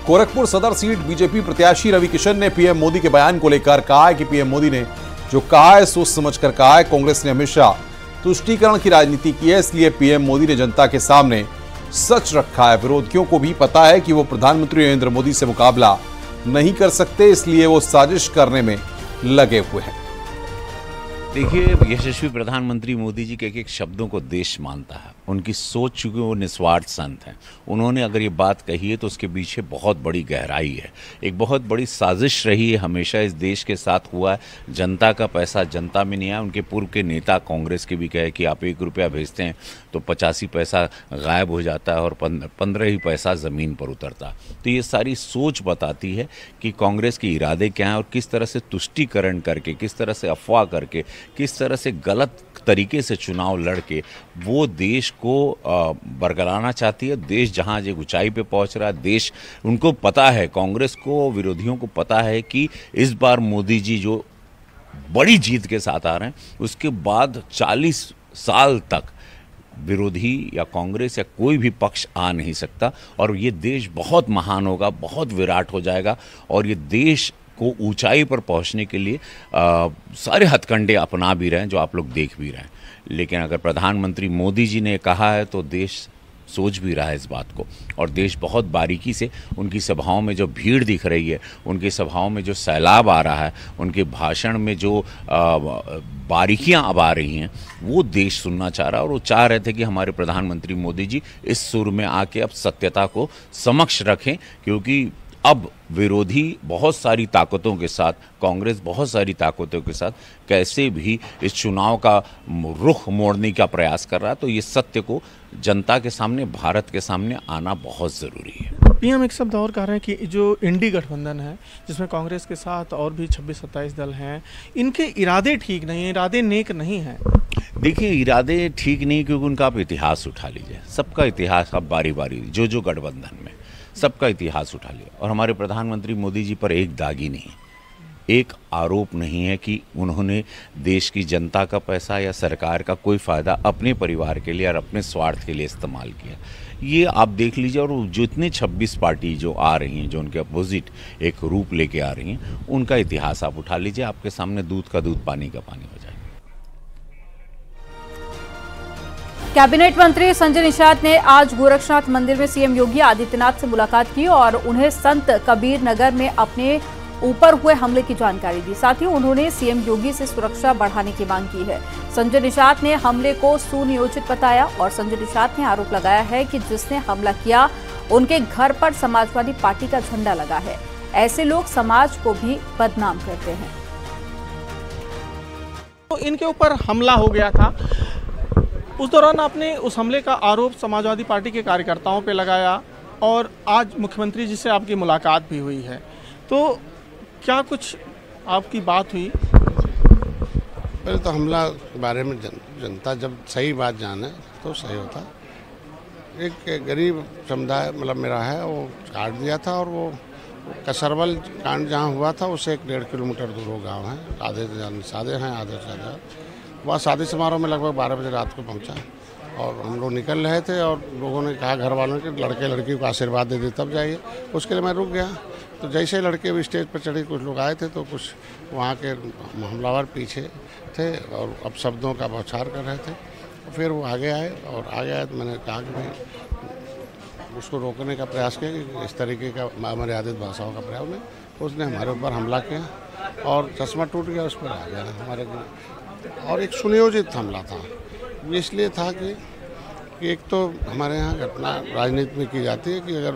गोरखपुर सदर seat BJP प्रत्याशी रवि किशन ने पीएम मोदी के बयान को लेकर कहा है कि पीएम मोदी ने जो कहा है सोच समझकर कहा है। कांग्रेस ने हमेशा तुष्टीकरण की राजनीति की है, इसलिए पीएम मोदी ने जनता के सामने सच रखा है। विरोधियों को भी पता है कि वो प्रधानमंत्री नरेंद्र मोदी से मुकाबला नहीं कर सकते, इसलिए वो साजिश करने में लगे हुए हैं। देखिए, यशस्वी प्रधानमंत्री मोदी जी के एक शब्दों को देश मानता है। उनकी सोच, चूंकि वो निस्वार्थ संत हैं, उन्होंने अगर ये बात कही है तो उसके पीछे बहुत बड़ी गहराई है। एक बहुत बड़ी साजिश रही है, हमेशा इस देश के साथ हुआ है। जनता का पैसा जनता में नहीं आया। उनके पूर्व के नेता कांग्रेस के भी कहे कि आप 1 रुपया भेजते हैं तो 85 पैसा गायब हो जाता है और 15 ही पैसा ज़मीन पर उतरता। तो ये सारी सोच बताती है कि कांग्रेस के इरादे क्या हैं और किस तरह से तुष्टीकरण करके, किस तरह से अफवाह करके, किस तरह से गलत तरीके से चुनाव लड़के वो देश को बरगलाना चाहती है। देश जहां एक ऊंचाई पे पहुंच रहा है, देश उनको पता है, कांग्रेस को, विरोधियों को पता है कि इस बार मोदी जी जो बड़ी जीत के साथ आ रहे हैं, उसके बाद 40 साल तक विरोधी या कांग्रेस या कोई भी पक्ष आ नहीं सकता और ये देश बहुत महान होगा, बहुत विराट हो जाएगा और ये देश को ऊंचाई पर पहुंचने के लिए सारे हथकंडे अपना भी रहे हैं, जो आप लोग देख भी रहे हैं। लेकिन अगर प्रधानमंत्री मोदी जी ने कहा है तो देश सोच भी रहा है इस बात को, और देश बहुत बारीकी से उनकी सभाओं में जो भीड़ दिख रही है, उनकी सभाओं में जो सैलाब आ रहा है, उनके भाषण में जो बारीकियां अब आ रही हैं, वो देश सुनना चाह रहा है। और वो चाह रहे थे कि हमारे प्रधानमंत्री मोदी जी इस सुर में आके अब सत्यता को समक्ष रखें, क्योंकि अब विरोधी बहुत सारी ताकतों के साथ, कांग्रेस बहुत सारी ताकतों के साथ कैसे भी इस चुनाव का रुख मोड़ने का प्रयास कर रहा है। तो ये सत्य को जनता के सामने, भारत के सामने आना बहुत ज़रूरी है। पीएम एक शब्द और कह रहे हैं कि जो इंडी गठबंधन है, जिसमें कांग्रेस के साथ और भी 26-27 दल हैं, इनके इरादे ठीक नहीं हैं, इरादे नेक नहीं हैं। देखिए, इरादे ठीक नहीं, क्योंकि उनका आप इतिहास उठा लीजिए, सबका इतिहास आप बारी बारी जो गठबंधन में सबका इतिहास उठा लिया। और हमारे प्रधानमंत्री मोदी जी पर एक दाग ही नहीं, एक आरोप नहीं है कि उन्होंने देश की जनता का पैसा या सरकार का कोई फ़ायदा अपने परिवार के लिए और अपने स्वार्थ के लिए इस्तेमाल किया। ये आप देख लीजिए। और जो इतने 26 पार्टी जो आ रही हैं, जो उनके अपोजिट एक रूप लेके आ रही हैं, उनका इतिहास आप उठा लीजिए, आपके सामने दूध का दूध, पानी का पानी हो जाएगा। कैबिनेट मंत्री संजय निषाद ने आज गोरक्षनाथ मंदिर में सीएम योगी आदित्यनाथ से मुलाकात की और उन्हें संत कबीर नगर में अपने ऊपर हुए हमले की जानकारी दी। साथ ही उन्होंने सीएम योगी से सुरक्षा बढ़ाने की मांग की है। संजय निषाद ने हमले को सुनियोजित बताया और संजय निषाद ने आरोप लगाया है कि जिसने हमला किया उनके घर पर समाजवादी पार्टी का झंडा लगा है। ऐसे लोग समाज को भी बदनाम करते हैं। तो इनके ऊपर हमला हो गया था, उस दौरान आपने उस हमले का आरोप समाजवादी पार्टी के कार्यकर्ताओं पे लगाया और आज मुख्यमंत्री जी से आपकी मुलाकात भी हुई है, तो क्या कुछ आपकी बात हुई? पहले तो हमला के बारे में जनता जब सही बात जाने तो सही होता। एक गरीब समुदाय मतलब मेरा है, वो काट दिया था और वो कसरवल कांड जहाँ हुआ था उससे 1-1.5 किलोमीटर दूर वो गाँव है। आधे सादे हैं, आधे सादे। वहाँ शादी समारोह में लगभग 12 बजे रात को पहुँचा और हम लोग निकल रहे थे और लोगों ने कहा घर वालों के लड़के लड़की को आशीर्वाद दे दे तब जाइए। उसके लिए मैं रुक गया। तो जैसे लड़के भी स्टेज पर चढ़े, कुछ लोग आए थे तो कुछ वहाँ के हमलावर पीछे थे और अपशब्दों का बौछार कर रहे थे। फिर वो आगे आए और आगे आए तो मैंने कहा कि भाई उसको रोकने का प्रयास किया कि इस तरीके का अमर्यादित भाषाओं का प्रयोग में। उसने हमारे ऊपर हमला किया और चश्मा टूट गया, उस पर आ गया हमारे। और एक सुनियोजित हमला था। इसलिए था कि एक तो हमारे यहाँ घटना राजनीति में की जाती है कि अगर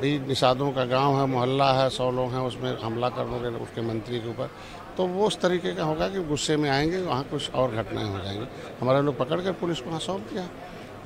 भी निषादों का गांव है, मोहल्ला है, 100 लोग हैं, उसमें हमला कर दोगे उसके मंत्री के ऊपर, तो वो उस तरीके का होगा कि गुस्से में आएंगे, वहाँ कुछ और घटनाएं हो जाएंगी। हमारे लोग पकड़ कर पुलिस को वहाँ सौंप दिया।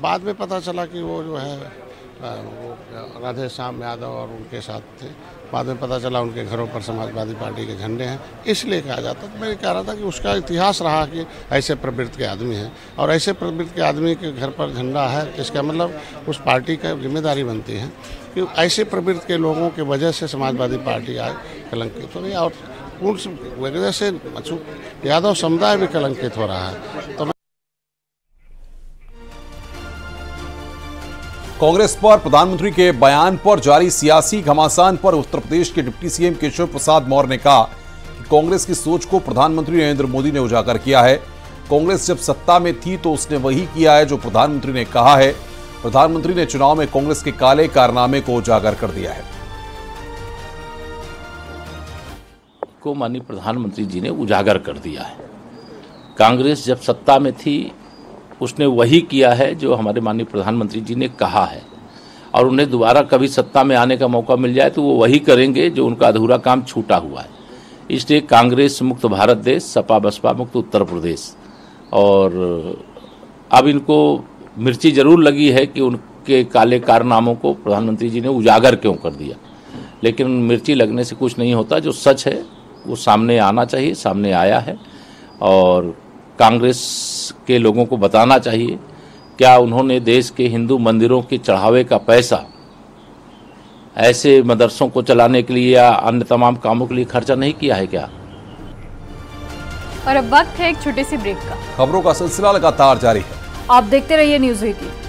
बाद में पता चला कि वो जो है वो राधे श्याम यादव और उनके साथ थे। बाद में पता चला उनके घरों पर समाजवादी पार्टी के झंडे हैं, इसलिए कहा जाता। तो मैं कह रहा था कि उसका इतिहास रहा कि ऐसे प्रवृत्ति के आदमी हैं और ऐसे प्रवृत्ति के आदमी के घर पर झंडा है, इसका मतलब उस पार्टी का जिम्मेदारी बनती है कि ऐसे प्रवृत्ति के लोगों की वजह से समाजवादी पार्टी आज कलंकित हो गई और उस वजह से यादव समुदाय भी कलंकित हो रहा है। तो कांग्रेस पर प्रधानमंत्री के बयान पर जारी सियासी घमासान पर उत्तर प्रदेश के डिप्टी सीएम केशव प्रसाद मौर्य ने कहा कि कांग्रेस की सोच को प्रधानमंत्री नरेंद्र मोदी ने उजागर किया है। कांग्रेस जब सत्ता में थी तो उसने वही किया है जो प्रधानमंत्री ने कहा है। प्रधानमंत्री ने चुनाव में कांग्रेस के काले कारनामे को उजागर कर दिया है। को माननीय प्रधानमंत्री जी ने उजागर कर दिया है। कांग्रेस जब सत्ता में थी उसने वही किया है जो हमारे माननीय प्रधानमंत्री जी ने कहा है, और उन्हें दोबारा कभी सत्ता में आने का मौका मिल जाए तो वो वही करेंगे जो उनका अधूरा काम छूटा हुआ है। इसलिए कांग्रेस मुक्त भारत देश, सपा बसपा मुक्त उत्तर प्रदेश। और अब इनको मिर्ची जरूर लगी है कि उनके काले कारनामों को प्रधानमंत्री जी ने उजागर क्यों कर दिया, लेकिन मिर्ची लगने से कुछ नहीं होता। जो सच है वो सामने आना चाहिए, सामने आया है, और कांग्रेस के लोगों को बताना चाहिए क्या उन्होंने देश के हिंदू मंदिरों के चढ़ावे का पैसा ऐसे मदरसों को चलाने के लिए या अन्य तमाम कामों के लिए खर्चा नहीं किया है क्या। और अब वक्त है एक छोटे से ब्रेक का। खबरों का सिलसिला लगातार जारी है, आप देखते रहिए न्यूज़ 18।